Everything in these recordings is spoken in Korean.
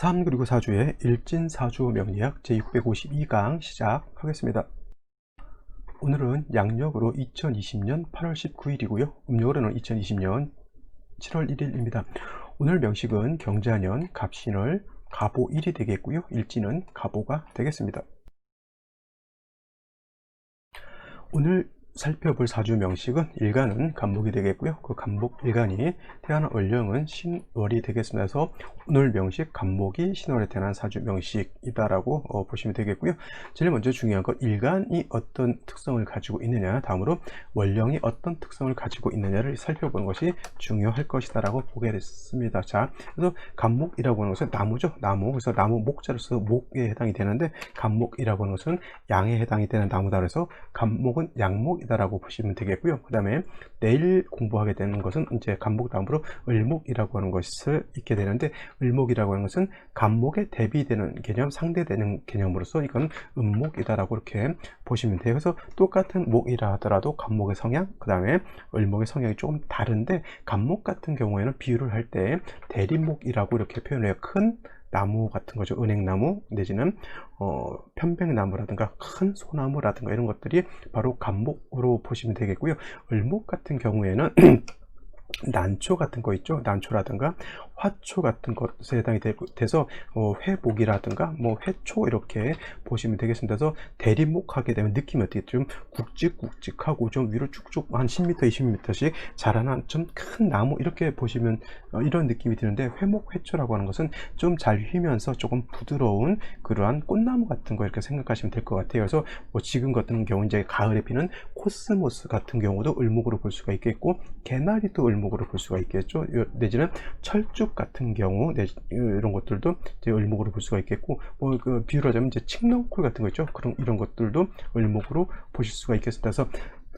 3 그리고 4주의 일진사주 명리학 제652강 시작하겠습니다. 오늘은 양력으로 2020년 8월 19일이고요. 음력으로는 2020년 7월 1일입니다. 오늘 명식은 경자년 갑신월 갑오 1이 되겠고요. 일진은 갑오가 되겠습니다. 오늘 살펴볼 사주 명식은 일간은 간목이 되겠고요. 그 간목 일간이 태어난 월령은 신월이 되겠습니다. 그래서 오늘 명식 간목이 신월에 태어난 사주 명식이다라고 보시면 되겠고요. 제일 먼저 중요한 건 일간이 어떤 특성을 가지고 있느냐, 다음으로 월령이 어떤 특성을 가지고 있느냐를 살펴보는 것이 중요할 것이다라고 보게 됐습니다. 자, 그래서 간목이라고 하는 것은 나무죠. 나무. 그래서 나무 목자를 써서 목에 해당이 되는데, 간목이라고 하는 것은 양에 해당이 되는 나무다. 그래서 간목은 양목 라고 보시면 되겠고요. 그 다음에 내일 공부하게 되는 것은 이제 간목 다음으로 을목이라고 하는 것을 읽게 되는데, 을목이라고 하는 것은 간목에 대비되는 개념, 상대되는 개념으로서 이건 음목이다라고 이렇게 보시면 돼요. 그래서 똑같은 목이라 하더라도 간목의 성향, 그 다음에 을목의 성향이 조금 다른데, 간목 같은 경우에는 비유를 할 때 대립목이라고 이렇게 표현해요. 큰 나무 같은 거죠. 은행나무 내지는 편백나무라든가 큰 소나무라든가 이런 것들이 바로 간목으로 보시면 되겠고요. 을목 같은 경우에는 난초 같은 거 있죠. 난초라든가 화초 같은 것에 해당이 돼서 회목이라든가 뭐 회초 이렇게 보시면 되겠습니다. 그래서 대립목하게 되면 느낌이 어떻게 좀 굵직굵직하고 좀 위로 쭉쭉 한 10m, 20m씩 자라난 좀 큰 나무 이렇게 보시면 이런 느낌이 드는데, 회목, 회초라고 하는 것은 좀 잘 휘면서 조금 부드러운 그러한 꽃나무 같은 거 이렇게 생각하시면 될 것 같아요. 그래서 뭐 지금 같은 경우 이제 가을에 피는 코스모스 같은 경우도 을목으로 볼 수가 있겠고, 개나리도 을목으로 볼 수가 있겠죠. 내지는 철쭉 같은 경우 이런 것들도 이제 을목으로 볼 수가 있겠고, 뭐 그 비유를 하자면 이제 칡넝쿨 같은 거 있죠. 그런 이런 것들도 을목으로 보실 수가 있겠습니다. 그래서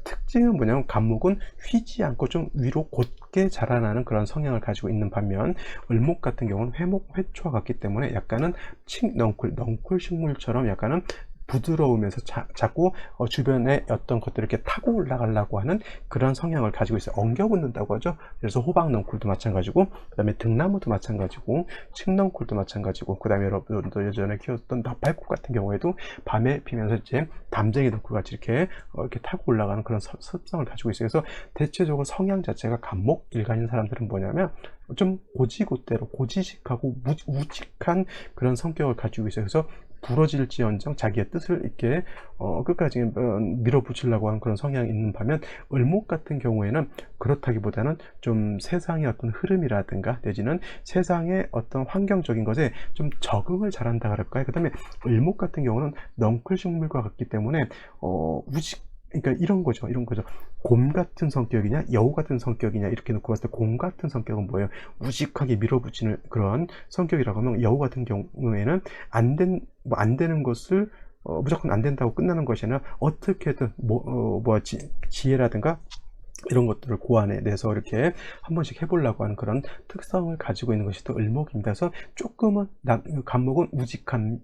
특징은 뭐냐면 간목은 휘지 않고 좀 위로 곧게 자라나는 그런 성향을 가지고 있는 반면, 을목 같은 경우는 회목, 회초와 같기 때문에 약간은 칡넝쿨, 넝쿨 식물처럼 약간은 부드러우면서 자꾸 주변에 어떤 것들을 이렇게 타고 올라가려고 하는 그런 성향을 가지고 있어요. 엉겨붙는다고 하죠. 그래서 호박넝쿨도 마찬가지고, 그 다음에 등나무도 마찬가지고, 칡넝쿨도 마찬가지고, 그 다음에 여러분도 예전에 키웠던 나팔꽃 같은 경우에도 밤에 피면서 이제 담쟁이 넝쿨 같이 이렇게 타고 올라가는 그런 습성을 가지고 있어요. 그래서 대체적으로 성향 자체가 간목 일간인 사람들은 뭐냐면 좀 고지고대로 고지식하고 우직한 그런 성격을 가지고 있어요. 그래서 부러질지언정 자기의 뜻을 이렇게 끝까지 밀어붙이려고 하는 그런 성향이 있는 반면, 을목 같은 경우에는 그렇다기보다는 좀 세상의 어떤 흐름이라든가 내지는 세상의 어떤 환경적인 것에 좀 적응을 잘한다 그럴까요? 그 다음에 을목 같은 경우는 넝쿨 식물과 같기 때문에 그러니까 이런 거죠. 곰 같은 성격이냐 여우 같은 성격이냐 이렇게 놓고 봤을 때, 곰 같은 성격은 뭐예요? 우직하게 밀어붙이는 그런 성격이라고 하면, 여우 같은 경우에는 안 되는 것을 무조건 안 된다고 끝나는 것이 아니라 어떻게든 지혜라든가 이런 것들을 고안해내서 이렇게 한 번씩 해보려고 하는 그런 특성을 가지고 있는 것이 또 을목입니다. 그래서 조금은 간목은 우직한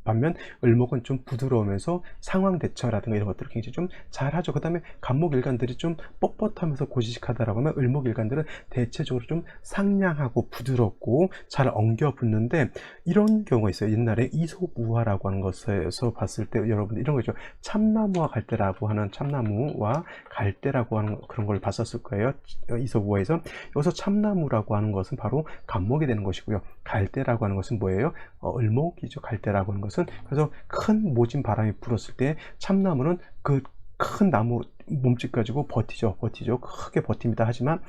반면, 을목은 좀 부드러우면서 상황 대처라든가 이런 것들을 굉장히 좀 잘하죠. 그 다음에 간목 일간들이 좀 뻣뻣하면서 고지식하다라고 하면, 을목 일간들은 대체적으로 좀 상냥하고 부드럽고 잘 엉겨 붙는데, 이런 경우가 있어요. 옛날에 이솝우화라고 하는 것에서 봤을 때 여러분들 이런 거죠. 참나무와 갈대라고 하는, 참나무와 갈대라고 하는 그런 걸 봤었을 거예요. 이솝우화에서. 여기서 참나무라고 하는 것은 바로 간목이 되는 것이고요. 갈대라고 하는 것은 뭐예요? 을목이죠. 갈대라고 하는 것은. 그래서 큰 모진 바람이 불었을 때 참나무는 그 큰 나무 몸집 가지고 버티죠. 크게 버팁니다. 하지만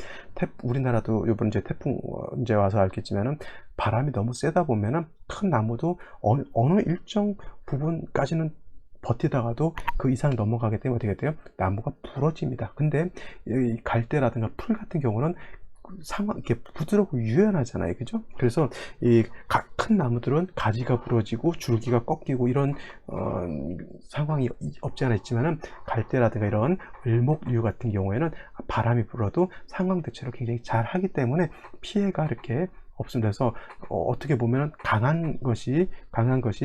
우리나라도 이번 이제 태풍 이제 와서 알겠지만은, 바람이 너무 세다 보면은 큰 나무도 어느 일정 부분까지는 버티다가도 그 이상 넘어가게 되면 어떻게 돼요? 나무가 부러집니다. 근데 이 갈대라든가 풀 같은 경우는 이렇게 부드럽고 유연하잖아요. 그죠? 그래서 이 큰 나무들은 가지가 부러지고 줄기가 꺾이고 이런 상황이 없지 않아 있지만은, 갈대라든가 이런 을목류 같은 경우에는 바람이 불어도 상황 대처를 굉장히 잘 하기 때문에 피해가 이렇게 없습니다. 그래서 어떻게 보면 강한 것이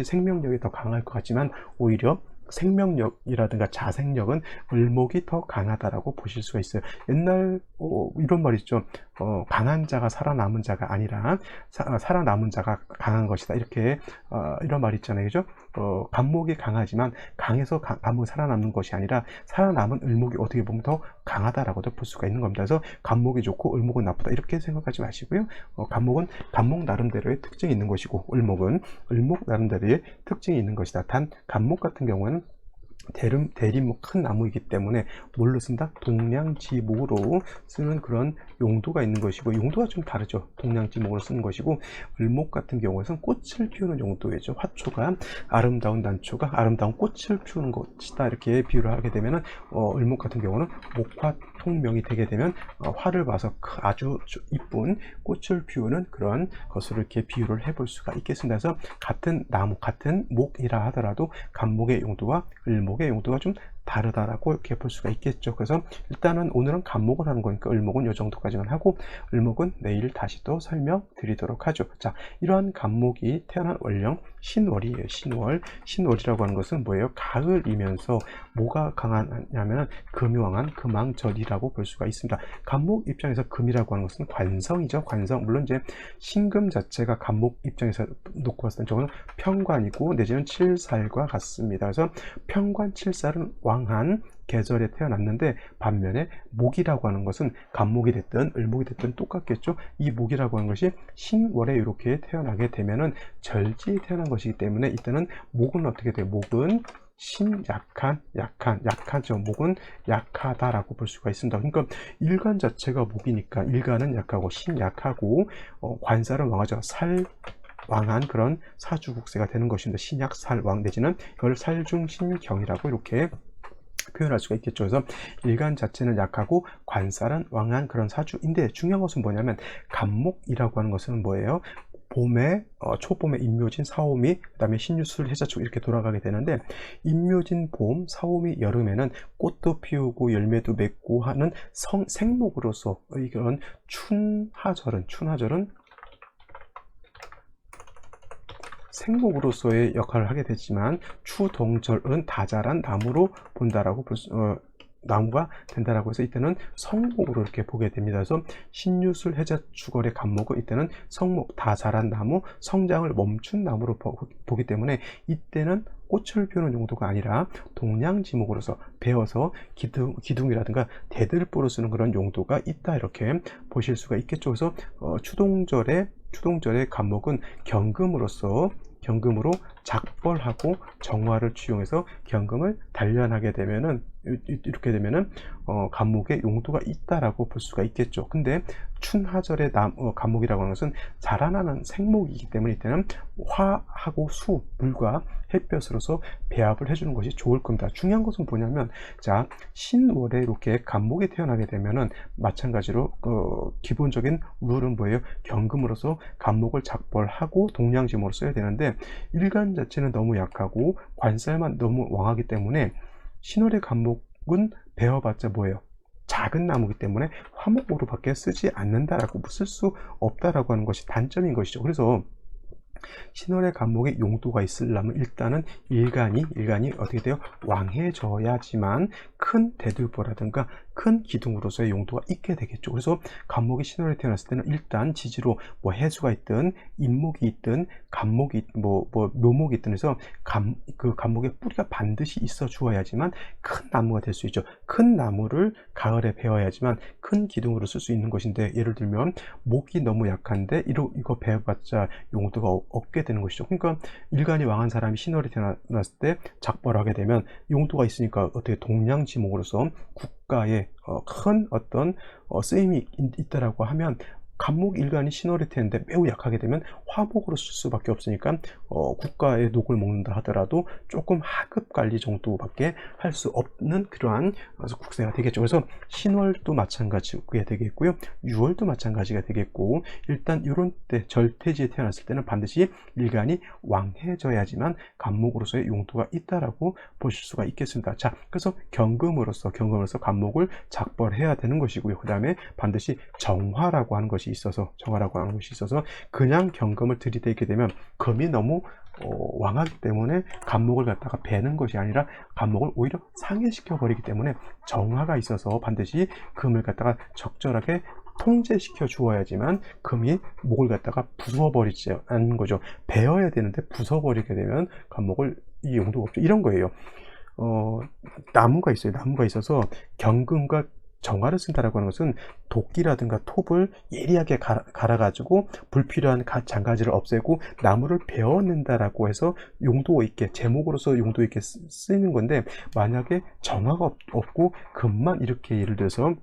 생명력이 더 강할 것 같지만, 오히려 생명력이라든가 자생력은 을목이 더 강하다라고 보실 수가 있어요. 옛날 이런 말 있죠. 강한 자가 살아남은 자가 아니라 살아남은 자가 강한 것이다. 이렇게 이런 말 있잖아요. 그죠? 간목이 강하지만 강해서 간목이 살아남는 것이 아니라 살아남은 을목이 어떻게 보면 더 강하다라고도 볼 수가 있는 겁니다. 그래서 간목이 좋고 을목은 나쁘다 이렇게 생각하지 마시고요. 간목은 간목 나름대로의 특징이 있는 것이고 을목은 을목 나름대로의 특징이 있는 것이다. 단 간목 같은 경우는 대림목 큰 나무이기 때문에 뭘로 쓴다? 동량지목으로 쓰는 그런 용도가 있는 것이고, 용도가 좀 다르죠. 동량지목으로 쓰는 것이고, 을목 같은 경우에는 꽃을 피우는 용도이죠. 화초가 아름다운 단초가 아름다운 꽃을 피우는 것이다 이렇게 비유를 하게 되면은 을목 같은 경우는 목화 통명이 되게 되면 화를 봐서 아주 이쁜 꽃을 피우는 그런 것으로 이렇게 비유를 해볼 수가 있겠습니다. 그래서 같은 나무 같은 목이라 하더라도 간목의 용도와 을목의 용도가 좀 다르다라고 이렇게 볼 수가 있겠죠. 그래서 일단은 오늘은 간목을 하는 거니까 을목은 이 정도까지만 하고, 을목은 내일 다시 또 설명드리도록 하죠. 자, 이러한 간목이 태어난 월령 신월이에요. 신월이라고 하는 것은 뭐예요? 가을이면서 뭐가 강하냐면 금이 왕한 금왕절이라고 볼 수가 있습니다. 간목 입장에서 금이라고 하는 것은 관성이죠. 관성. 물론 이제 신금 자체가 간목 입장에서 놓고 봤을 때 저거는 편관이고 내지는 칠살과 같습니다. 그래서 편관 칠살은 왕한 계절에 태어났는데, 반면에 목이라고 하는 것은 간목이 됐든 을목이 됐든 똑같겠죠. 이 목이라고 하는 것이 신월에 이렇게 태어나게 되면은 절지에 태어난 것이기 때문에 이때는 목은 어떻게 돼요? 목은 약하죠. 목은 약하다라고 볼 수가 있습니다. 그러니까 일간 자체가 목이니까 일간은 약하고 신약하고 관살은 왕하죠. 왕한 그런 사주국세가 되는 것입니다. 신약살왕 내지는 이걸 살중신경이라고 이렇게 표현할 수가 있겠죠. 그래서 일간 자체는 약하고 관살은 왕한 그런 사주인데, 중요한 것은 뭐냐면 간목이라고 하는 것은 뭐예요? 봄에 초봄에 임묘진, 사오미, 그 다음에 신유술, 해자축 이렇게 돌아가게 되는데, 임묘진 봄, 사오미 여름에는 꽃도 피우고 열매도 맺고 하는 생목으로서 이런 춘하절은 생목으로서의 역할을 하게 되지만, 추동절은 다자란 나무로 본다라고 나무가 된다라고 해서 이때는 성목으로 이렇게 보게 됩니다. 그래서 신유술 해자축월의 간목은 이때는 성목, 다 자란 나무, 성장을 멈춘 나무로 보기 때문에 이때는 꽃을 피우는 용도가 아니라 동량지목으로서 베어서 기둥이라든가 대들보로 쓰는 그런 용도가 있다 이렇게 보실 수가 있겠죠. 그래서 추동절의 간목은 경금으로 작벌하고 정화를 취용해서 경금을 단련하게 되면은 이렇게 되면은 간목의 용도가 있다라고 볼 수가 있겠죠. 근데 춘하절의 간목이라고 하는 것은 자라나는 생목이기 때문에 이때는 화하고 수, 물과 햇볕으로서 배합을 해주는 것이 좋을 겁니다. 중요한 것은 뭐냐면, 자, 신월에 이렇게 간목이 태어나게 되면은 마찬가지로 기본적인 룰은 뭐예요? 경금으로서 간목을 작벌하고 동량지목으로 써야 되는데, 일간 자체는 너무 약하고 관살만 너무 왕하기 때문에 신월의 간목은 베어봤자 뭐예요? 작은 나무이기 때문에 화목으로 밖에 쓰지 않는다라고, 쓸 수 없다라고 하는 것이 단점인 것이죠. 그래서 신월의 간목의 용도가 있으려면 일단은 일간이 어떻게 돼요? 왕해져야지만 큰 대들보라든가 큰 기둥으로서의 용도가 있게 되겠죠. 그래서 간목이 신월에 태어났을 때는 일단 지지로 뭐 해수가 있든 인목이 있든 간목이 묘목이 있든 해서 그 간목의 뿌리가 반드시 있어 주어야지만 큰 나무가 될 수 있죠. 큰 나무를 가을에 베어야지만 큰 기둥으로 쓸 수 있는 것인데, 예를 들면 목이 너무 약한데 이거 베어봤자 용도가 없게 되는 것이죠. 그러니까 일간이 왕한 사람이 신월에 태어났을 때 작벌을 하게 되면 용도가 있으니까 어떻게 동량지목으로서 국가에 큰 어떤 쓰임이 있다라고 하면, 간목 일간이 신월이 되는데 매우 약하게 되면 화목으로 쓸 수밖에 없으니까 국가의 녹을 먹는다 하더라도 조금 하급 관리 정도밖에 할 수 없는 그러한 국세가 되겠죠. 그래서 신월도 마찬가지가 되겠고요, 6월도 마찬가지가 되겠고, 일단 이런 때 절퇴지에 태어났을 때는 반드시 일간이 왕해져야지만 간목으로서의 용도가 있다라고 보실 수가 있겠습니다. 자, 그래서 경금으로서 간목을 작벌해야 되는 것이고요. 그 다음에 반드시 정화라고 하는 것이 것이 있어서, 정화라고 하는 것이 있어서 그냥 경금을 들이대게 되면 금이 너무 왕하기 때문에 간목을 갖다가 베는 것이 아니라 간목을 오히려 상해시켜 버리기 때문에 정화가 있어서 반드시 금을 갖다가 적절하게 통제시켜 주어야지만 금이 목을 갖다가 부숴버리지 않는 거죠. 베어야 되는데 부숴버리게 되면 간목을 이 용도가 없죠. 이런 거예요. 나무가 있어요. 나무가 있어서 경금과 정화를 쓴다라고 하는 것은 도끼라든가 톱을 예리하게 갈아가지고 불필요한 장가지를 없애고 나무를 베어낸다라고 해서 용도 있게, 제목으로서 용도 있게 쓰이는 건데, 만약에 정화가 없고 금만 이렇게 예를 들어서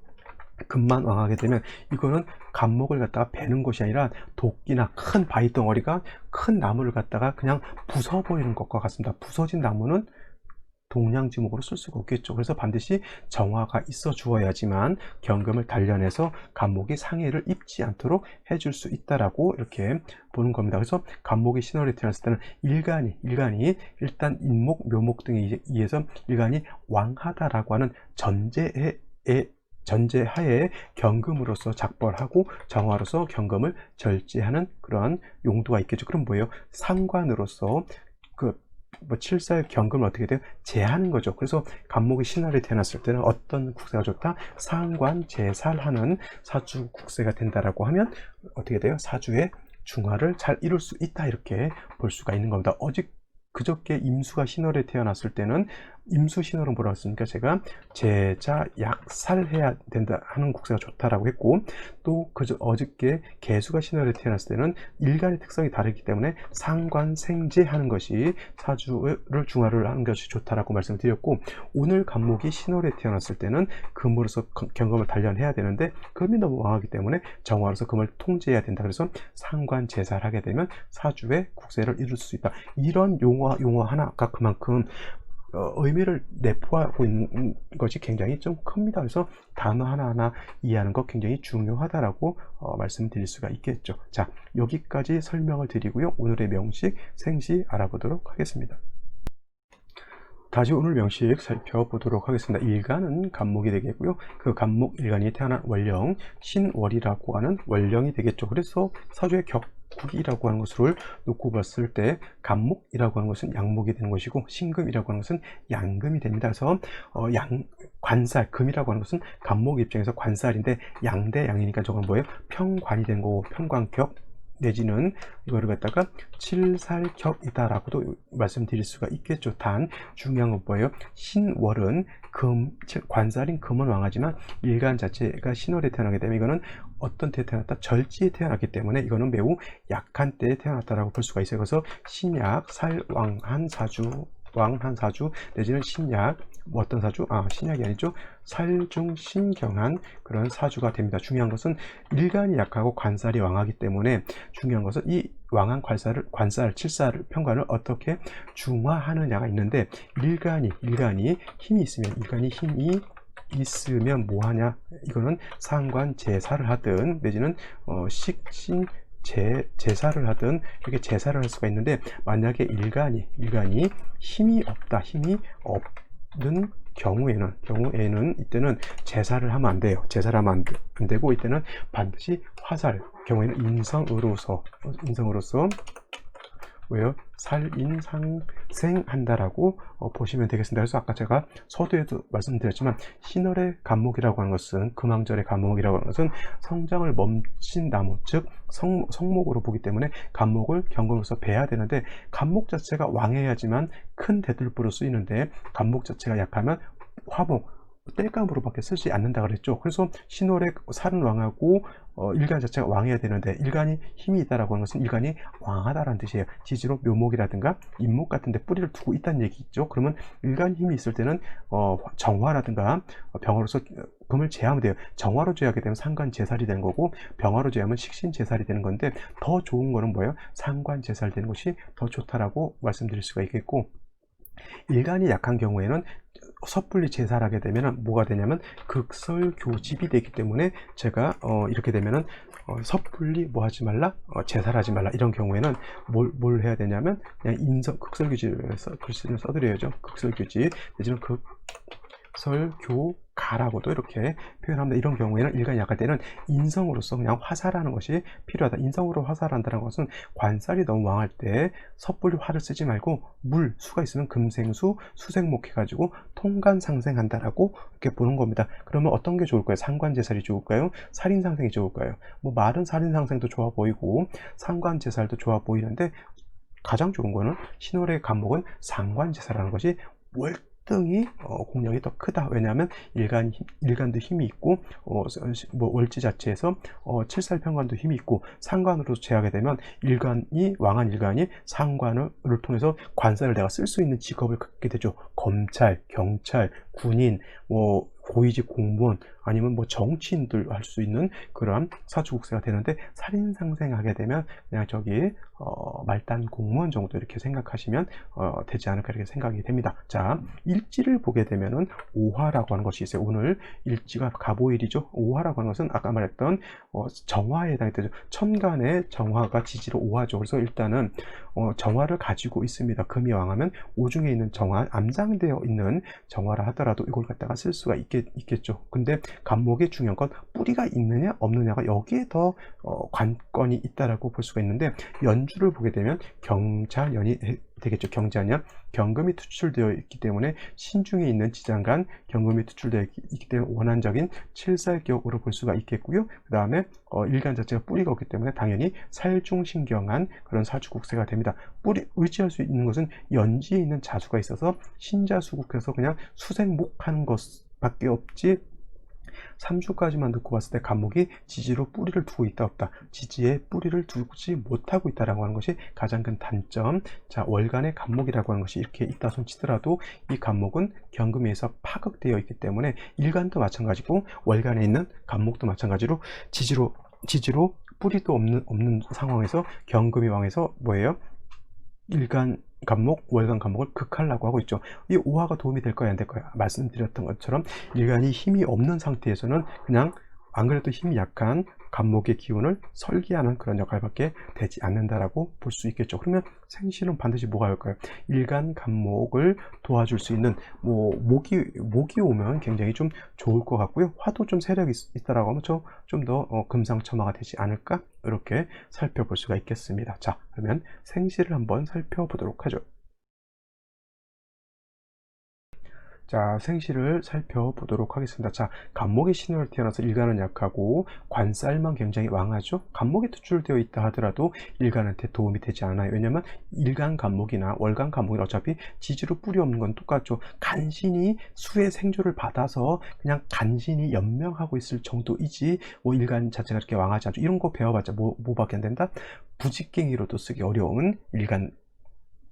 금만 왕하게 되면 이거는 간목을 갖다가 베는 것이 아니라 도끼나 큰 바위 덩어리가 큰 나무를 갖다가 그냥 부숴버리는 것과 같습니다. 부서진 나무는 동량지목으로 쓸 수가 없겠죠. 그래서 반드시 정화가 있어 주어야지만 경금을 단련해서 간목이 상해를 입지 않도록 해줄 수 있다라고 이렇게 보는 겁니다. 그래서 간목이 신월에 태어났을 때는 일간이 일단 인목, 묘목 등에 의해서 일간이 왕하다라고 하는 전제하에 경금으로서 작벌하고 정화로서 경금을 절제하는 그러한 용도가 있겠죠. 그럼 뭐예요? 상관으로서 칠살 경금을 어떻게 돼요? 제하는 거죠. 그래서 간목이 신월에 태어났을 때는 어떤 국세가 좋다? 상관, 제살하는 사주 국세가 된다라고 하면 어떻게 돼요? 사주의 중화를 잘 이룰 수 있다, 이렇게 볼 수가 있는 겁니다. 그저께 임수가 신월에 태어났을 때는 임수 신월은 뭐라고 했습니까? 제가 제자 약살해야 된다 하는 국세가 좋다라고 했고, 또 어저께 개수가 신월에 태어났을 때는 일간의 특성이 다르기 때문에 상관생제하는 것이 사주를 중화를 하는 것이 좋다라고 말씀을 드렸고, 오늘 간목이 신월에 태어났을 때는 금으로서 경금을 단련해야 되는데 금이 너무 왕하기 때문에 정화로서 금을 통제해야 된다. 그래서 상관제사를 하게 되면 사주의 국세를 이룰 수 있다. 이런 용어 하나가 그만큼 의미를 내포하고 있는 것이 굉장히 좀 큽니다. 그래서 단어 하나하나 이해하는 것 굉장히 중요하다라고 말씀드릴 수가 있겠죠. 자, 여기까지 설명을 드리고요. 오늘의 명식, 생시 알아보도록 하겠습니다. 다시 오늘 명식 살펴보도록 하겠습니다. 일간은 간목이 되겠고요. 그 간목 일간이 태어난 월령, 신월이라고 하는 월령이 되겠죠. 그래서 사주의 격국이라고 하는 것을 놓고 봤을 때 간목이라고 하는 것은 양목이 되는 것이고, 신금이라고 하는 것은 양금이 됩니다. 그래서 관살, 금이라고 하는 것은 간목 입장에서 관살인데 양대 양이니까 저건 뭐예요? 평관이 되는 거고, 평관격 내지는 이거를 갖다가 칠살격이다라고도 말씀드릴 수가 있겠죠. 단 중요한 건 뭐예요? 신월은 관살인 금은 왕하지만 일간 자체가 신월에 태어나게 되면 이거는 어떤 때에 태어났다? 절지에 태어났기 때문에 이거는 매우 약한 때에 태어났다라고 볼 수가 있어요. 그래서 신약, 살왕한 사주, 왕한 사주 내지는 신약, 어떤 사주? 신약이 아니죠. 살중신경한 그런 사주가 됩니다. 중요한 것은 일간이 약하고 관살이 왕하기 때문에 중요한 것은 이 왕한 관살, 칠살, 평관을 어떻게 중화하느냐가 있는데, 일간이 힘이 있으면 뭐하냐? 이거는 상관 제사를 하든 내지는 식신 제사를 하든 이렇게 제사를 할 수가 있는데, 만약에 일간이 힘이 없는 경우에는 이때는 제사를 하면 안 돼요. 제사를 하면 안 되고, 이때는 반드시 화살, 경우에는 인성으로서 왜요? 살인상생한다라고 보시면 되겠습니다. 그래서 아까 제가 서두에도 말씀드렸지만 신월의 간목이라고 하는 것은, 금왕절의 간목이라고 하는 것은 성장을 멈춘 나무, 즉 성목으로 보기 때문에 간목을 경금으로서 베야 되는데, 간목 자체가 왕해야지만 큰 대들보로 쓰이는데 간목 자체가 약하면 화목, 땔감으로 밖에 쓰지 않는다 그랬죠. 그래서 신월의 살은 왕하고 일간 자체가 왕해야 되는데, 일간이 힘이 있다라고 하는 것은 일간이 왕하다라는 뜻이에요. 지지로 묘목이라든가 인목 같은 데 뿌리를 두고 있다는 얘기 있죠. 그러면 일간 힘이 있을 때는 정화라든가 병화로서 금을 제하면 돼요. 정화로 제하게 되면 상관 제살이 되는 거고, 병화로 제하면 식신 제살이 되는 건데, 더 좋은 거는 뭐예요? 상관 제살 되는 것이 더 좋다라고 말씀드릴 수가 있겠고, 일간이 약한 경우에는 섣불리 제사를 하게 되면 뭐가 되냐면 극설교집이 되기 때문에, 제가 이렇게 되면은 섣불리 뭐 하지 말라, 제사를 하지 말라, 이런 경우에는 뭘 해야 되냐면 그냥 극설교집을 글씨를 써드려야죠. 극설교집 내지는 극설교갑 가라고도 이렇게 표현합니다. 이런 경우에는 일간이 약할 때는 인성으로서 그냥 화살하는 것이 필요하다. 인성으로 화살한다는 것은 관살이 너무 왕할 때 섣불리 활을 쓰지 말고 물, 수가 있으면 금생수, 수생목 해가지고 통관상생한다라고 이렇게 보는 겁니다. 그러면 어떤 게 좋을까요? 상관제살이 좋을까요? 살인상생이 좋을까요? 뭐 말은 살인상생도 좋아 보이고 상관제살도 좋아 보이는데 가장 좋은 거는 신월의 간목은 상관제사라는 것이 월등히 공력이 더 크다. 왜냐하면 일간도 힘이 있고 뭐 월지 자체에서 칠살평관도 힘이 있고 상관으로 제하게 되면 왕한 일간이 상관을 통해서 관살을 내가 쓸 수 있는 직업을 갖게 되죠. 검찰, 경찰, 군인, 뭐 고위직 공무원 아니면 뭐 정치인들 할 수 있는 그러한 사주국세가 되는데 살인상생하게 되면 그냥 저기 말단 공무원 정도 이렇게 생각하시면 되지 않을까 이렇게 생각이 됩니다. 자, 일지를 보게 되면은 오화라고 하는 것이 있어요. 오늘 일지가 갑오일이죠. 오화라고 하는 것은 아까 말했던 정화에 해당이 되죠. 천간의 정화가 지지로 오화죠. 그래서 일단은 정화를 가지고 있습니다. 금이 왕하면 오중에 있는 정화, 암장되어 있는 정화라 하더라도 이걸 갖다가 쓸 수가 있겠죠. 근데 간목의 중요한 건 뿌리가 있느냐 없느냐가 여기에 더 관건이 있다라고 볼 수가 있는데 연주를 보게 되면 경자년이 되겠죠. 경자년, 경금이 투출되어 있기 때문에 신중에 있는 지장간 경금이 투출되어 있기 때문에 원한적인 칠살격으로 볼 수가 있겠고요. 그 다음에 일간 자체가 뿌리가 없기 때문에 당연히 살중신경한 그런 사주국세가 됩니다. 뿌리 의지할 수 있는 것은 연지에 있는 자수가 있어서 신자수국해서 그냥 수생목하는 것밖에 없지 3주까지만 놓고 봤을 때 간목이 지지로 뿌리를 두고 있다 없다. 지지에 뿌리를 두지 못하고 있다라고 하는 것이 가장 큰 단점. 자, 월간의 간목이라고 하는 것이 이렇게 있다 손치더라도 이 간목은 경금에서 파극되어 있기 때문에 일간도 마찬가지고 월간에 있는 간목도 마찬가지로 지지로 뿌리도 없는 상황에서 경금이 왕해서 뭐예요? 일간 간목, 월간 간목을 극하려고 하고 있죠. 이 오화가 도움이 될 거야 안 될 거야? 말씀드렸던 것처럼 일간이 힘이 없는 상태에서는 그냥 안 그래도 힘이 약한 간목의 기운을 설계하는 그런 역할밖에 되지 않는다라고 볼 수 있겠죠. 그러면 생신은 반드시 뭐가 올까요? 일간 간목을 도와줄 수 있는 뭐 목이 오면 굉장히 좀 좋을 것 같고요. 화도 좀 세력이 있다라고 하면 좀 더 금상첨화가 되지 않을까? 이렇게 살펴볼 수가 있겠습니다. 자, 그러면 생시를 한번 살펴보도록 하죠. 자, 생시를 살펴보도록 하겠습니다. 자, 간목의 신호를 태어나서 일간은 약하고 관살만 굉장히 왕하죠. 간목이 투출되어 있다 하더라도 일간한테 도움이 되지 않아요. 왜냐면 일간 간목이나 월간 간목이 어차피 지지로 뿌리 없는 건 똑같죠. 간신히 수의 생조를 받아서 그냥 간신히 연명하고 있을 정도이지 뭐 일간 자체가 이렇게 왕하지 않죠. 이런 거 배워봤자 뭐밖에 안 된다? 부직갱이로도 쓰기 어려운 일간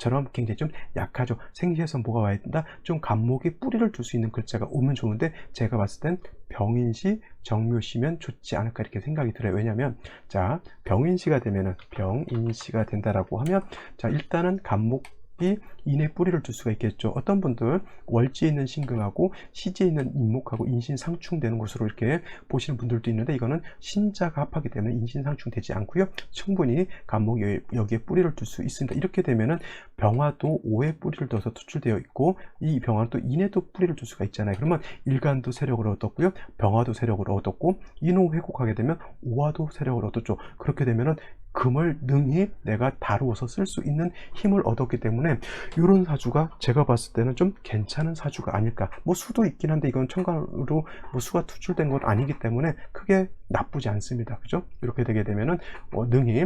처럼 굉장히 좀 약하죠. 생시에서 뭐가 와야 된다? 좀 간목에 뿌리를 둘 수 있는 글자가 오면 좋은데 제가 봤을 땐 병인시, 정묘시면 좋지 않을까 이렇게 생각이 들어요. 왜냐면 자, 병인시가 되면은 병인시가 된다라고 하면 자, 일단은 간목 인에 뿌리를 둘 수가 있겠죠. 어떤 분들 월지에 있는 신금하고 시지에 있는 인목하고 인신상충되는 것으로 이렇게 보시는 분들도 있는데 이거는 신자가 합하기 때문에 인신상충되지 않고요. 충분히 간목이 여기에 뿌리를 둘 수 있습니다. 이렇게 되면은 병화도 오에 뿌리를 둬서 투출되어 있고 이 병화는 또 인에도 뿌리를 둘 수가 있잖아요. 그러면 일간도 세력을 얻었고요. 병화도 세력을 얻었고 인호 회곡하게 되면 오화도 세력을 얻었죠. 그렇게 되면은 금을 능히 내가 다루어서 쓸 수 있는 힘을 얻었기 때문에 이런 사주가 제가 봤을 때는 좀 괜찮은 사주가 아닐까. 뭐 수도 있긴 한데 이건 천간으로 뭐 수가 투출된 건 아니기 때문에 크게 나쁘지 않습니다. 그죠? 이렇게 되게 되면은 능히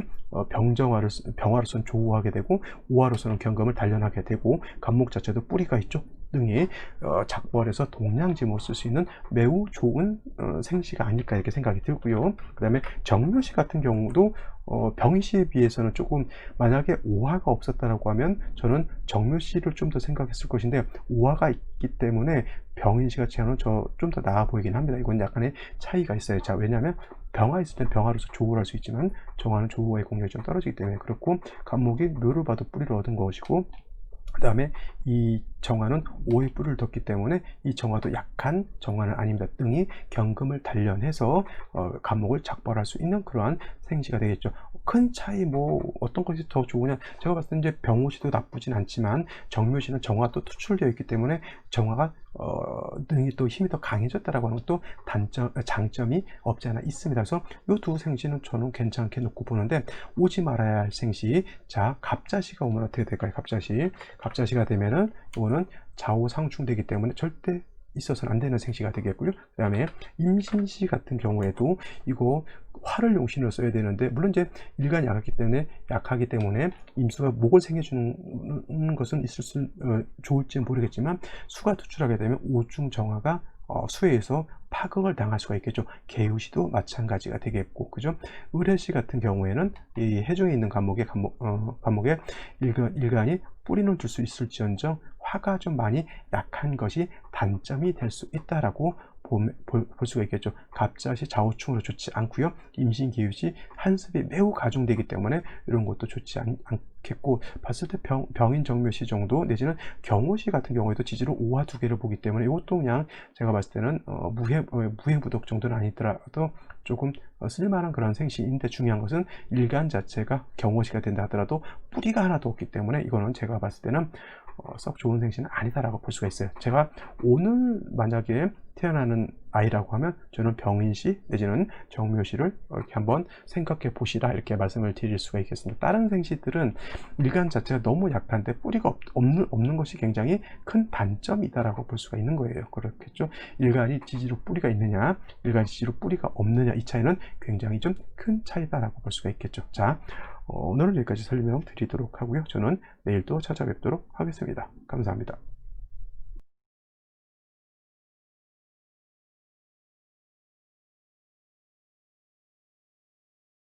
병화로서는 조우하게 되고 오화로서는 경금을 단련하게 되고 간목 자체도 뿌리가 있죠. 등이 작벌해서 동량지목을 쓸 수 있는 매우 좋은 생시가 아닐까 이렇게 생각이 들고요. 그 다음에 정묘시 같은 경우도 병인시에 비해서는 조금 만약에 오화가 없었다라고 하면 저는 정묘시를 좀 더 생각했을 것인데 오화가 있기 때문에 병인시가 저는 좀 더 나아 보이긴 합니다. 이건 약간의 차이가 있어요. 자, 왜냐하면 병화 있을 땐 병화로서 조우를 할 수 있지만 정화는 조우의 공력이 좀 떨어지기 때문에 그렇고 간목이 묘를 봐도 뿌리를 얻은 것이고 그 다음에 이 정화는 오의 뿌리를 뒀기 때문에 이 정화도 약한 정화는 아닙니다. 등이 경금을 단련해서 간목을 작벌할 수 있는 그러한 생시가 되겠죠. 큰 차이 뭐 어떤 것이 더 좋으냐, 제가 봤을 때 이제 병호시도 나쁘진 않지만 정묘시는 정화가 또 투출되어 있기 때문에 정화가 능이 또 힘이 더 강해졌다라고 하는 것도 장점이 없지 않아 있습니다. 그래서 이 두 생시는 저는 괜찮게 놓고 보는데, 오지 말아야 할 생시, 자 갑자시가 오면 어떻게 될까요? 갑자시가 되면은 이거는 좌우상충되기 때문에 절대 있어서는 안 되는 생시가 되겠고요. 그 다음에 임신시 같은 경우에도 이거 화를 용신으로 써야 되는데, 물론 이제 일간이 약하기 때문에 임수가 목을 생겨주는 것은 좋을지 모르겠지만, 수가 투출하게 되면 오중정화가 수에 의해서 파극을 당할 수가 있겠죠. 개유시도 마찬가지가 되겠고, 그죠? 의례시 같은 경우에는 이 해중에 있는 관목에 일간이 뿌리는 줄 수 있을지언정 화가 좀 많이 약한 것이 단점이 될 수 있다라고 볼 수가 있겠죠. 갑자시 좌우충으로 좋지 않고요. 임신기유시 한습이 매우 가중되기 때문에 이런 것도 좋지 않겠고, 봤을 때 병인 정묘시 정도 내지는 경호시 같은 경우에도 지지로 5화 2개를 보기 때문에 이것도 그냥 제가 봤을 때는 무해무독 정도는 아니더라도 조금 쓸만한 그런 생시인데, 중요한 것은 일간 자체가 경호시가 된다 하더라도 뿌리가 하나도 없기 때문에 이거는 제가 봤을 때는 썩 좋은 생시는 아니다라고 볼 수가 있어요. 제가 오늘 만약에 태어나는 아이라고 하면 저는 병인시 내지는 정묘시를 이렇게 한번 생각해 보시라, 이렇게 말씀을 드릴 수가 있겠습니다. 다른 생시들은 일간 자체가 너무 약한데 뿌리가 없는 것이 굉장히 큰 단점이다라고 볼 수가 있는 거예요. 그렇겠죠. 일간이 지지로 뿌리가 있느냐, 일간 지지로 뿌리가 없느냐, 이 차이는 굉장히 좀 큰 차이다라고 볼 수가 있겠죠. 자, 오늘은 여기까지 설명 드리도록 하고요. 저는 내일 또 찾아뵙도록 하겠습니다. 감사합니다.